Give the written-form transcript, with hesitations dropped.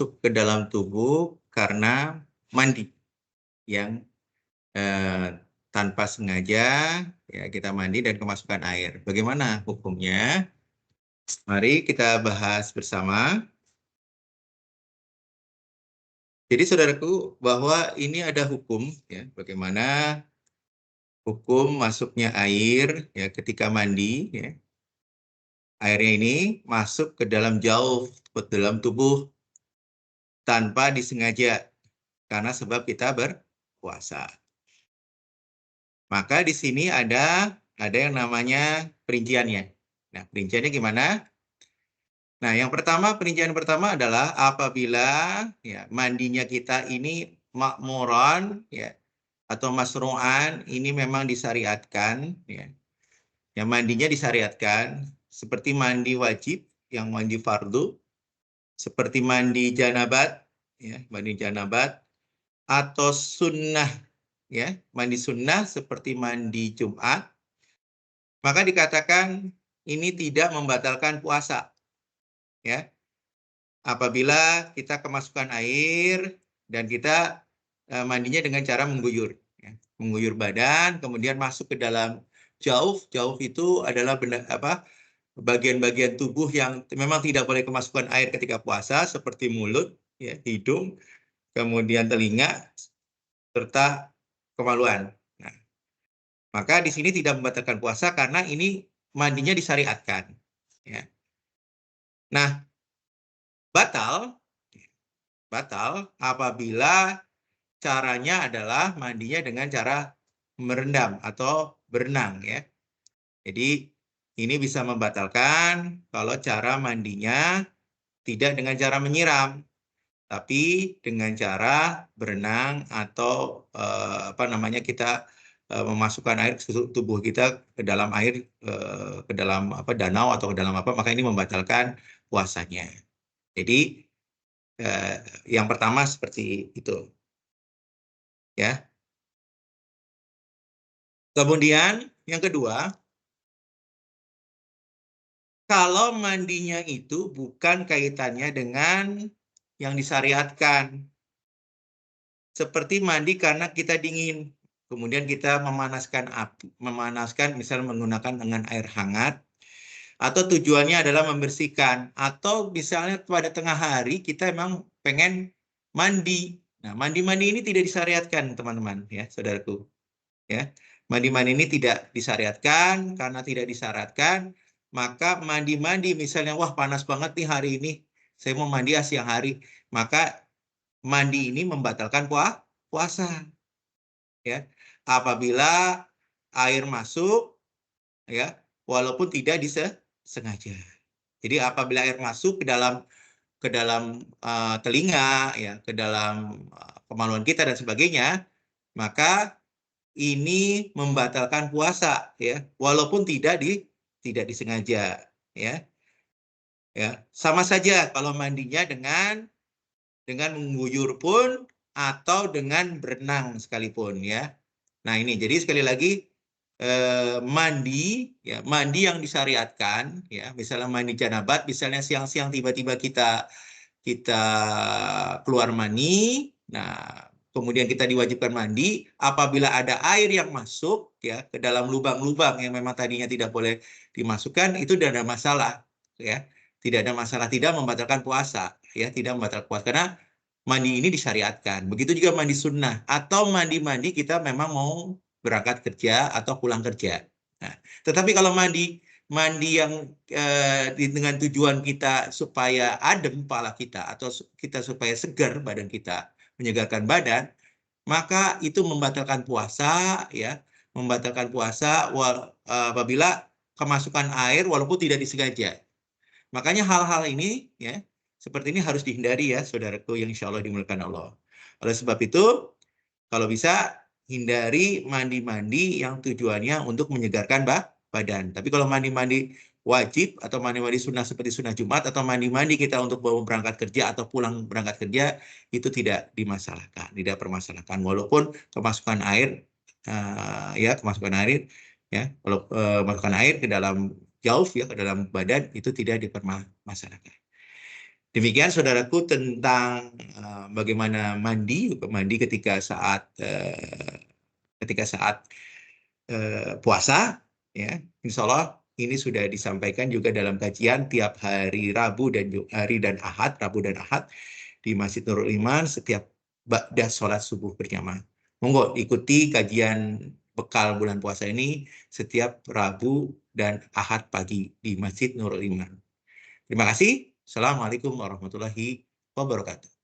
masuk ke dalam tubuh karena mandi yang tanpa sengaja ya kita mandi dan kemasukan air. Bagaimana hukumnya? Mari kita bahas bersama. Jadi saudaraku, bahwa ini ada hukum ya, bagaimana hukum masuknya air ya ketika mandi ya. Airnya ini masuk ke dalam ke dalam tubuh tanpa disengaja karena sebab kita berpuasa. Maka di sini ada yang namanya perinciannya. Nah, perinciannya gimana? Nah, perincian pertama adalah apabila ya mandinya kita ini makmuran ya atau masru'an, ini memang disyariatkan ya. Yang mandinya disyariatkan seperti mandi wajib, yang mandi fardu, seperti mandi janabat ya, mandi janabat atau sunnah ya, mandi sunnah seperti mandi Jumat, maka dikatakan ini tidak membatalkan puasa ya. Apabila kita kemasukan air dan kita mandinya dengan cara mengguyur ya. Mengguyur badan kemudian masuk ke dalam jauf itu adalah bagian-bagian tubuh yang memang tidak boleh kemasukan air ketika puasa seperti mulut ya, hidung, kemudian telinga serta kemaluan. Nah, maka di sini tidak membatalkan puasa karena ini mandinya disyariatkan ya. Nah, batal apabila caranya adalah mandinya dengan cara merendam atau berenang ya. Jadi ini bisa membatalkan kalau cara mandinya tidak dengan cara menyiram, tapi dengan cara berenang atau kita memasukkan air ke tubuh kita ke dalam air, ke dalam danau atau ke dalam maka ini membatalkan puasanya. Jadi yang pertama seperti itu. Ya. Kemudian yang kedua, kalau mandinya itu bukan kaitannya dengan yang disyariatkan. Seperti mandi karena kita dingin. Kemudian kita memanaskan misalnya menggunakan dengan air hangat. Atau tujuannya adalah membersihkan. Atau misalnya pada tengah hari kita emang pengen mandi. Nah, mandi-mandi ini tidak disyariatkan, teman-teman, ya, saudaraku. Ya, mandi-mandi ini tidak disyariatkan. Karena tidak disyaratkan, maka mandi-mandi misalnya, wah panas banget nih hari ini, saya mau mandi siang hari, maka mandi ini membatalkan puasa. Ya, apabila air masuk, ya, walaupun tidak disengaja. Jadi apabila air masuk ke dalam telinga, ya, ke dalam kemaluan kita dan sebagainya, maka ini membatalkan puasa, ya, walaupun tidak disengaja, ya. Ya, sama saja kalau mandinya dengan mengguyur pun atau dengan berenang sekalipun, ya. Nah, ini jadi sekali lagi mandi yang disyariatkan, ya, misalnya mandi janabat, misalnya siang-siang tiba-tiba kita keluar mani, nah kemudian kita diwajibkan mandi, apabila ada air yang masuk ya ke dalam lubang-lubang yang memang tadinya tidak boleh dimasukkan, itu tidak ada masalah, ya, tidak ada masalah, tidak membatalkan puasa, ya, tidak membatalkan puasa karena mandi ini disyariatkan. Begitu juga mandi sunnah atau mandi-mandi kita memang mau berangkat kerja atau pulang kerja. Nah, tetapi kalau mandi yang dengan tujuan kita supaya adem kepala kita atau kita supaya segar badan kita, menyegarkan badan, maka itu membatalkan puasa, ya, membatalkan puasa apabila kemasukan air walaupun tidak disengaja. Makanya hal-hal ini, ya, seperti ini harus dihindari, ya, saudaraku yang insya Allah dimuliakan Allah. Oleh sebab itu, kalau bisa hindari mandi-mandi yang tujuannya untuk menyegarkan badan. Tapi kalau mandi-mandi wajib atau mandi-mandi sunnah seperti sunnah Jumat atau mandi-mandi kita untuk bawa berangkat kerja atau pulang berangkat kerja, itu tidak dimasalahkan, tidak permasalahkan. Walaupun kemasukan air, kemasukan air, ya, kalau masukkan air ke dalam jauf, ya, ke dalam badan itu tidak dipermasalahkan. Demikian saudaraku tentang bagaimana mandi ketika saat puasa, ya. Insya Allah ini sudah disampaikan juga dalam kajian tiap hari Rabu dan Ahad di Masjid Nurul Iman setiap ba'da sholat subuh berjamaah. Monggo ikuti kajian bekal bulan puasa ini setiap Rabu dan Ahad pagi di Masjid Nurul Iman. Terima kasih. Assalamualaikum warahmatullahi wabarakatuh.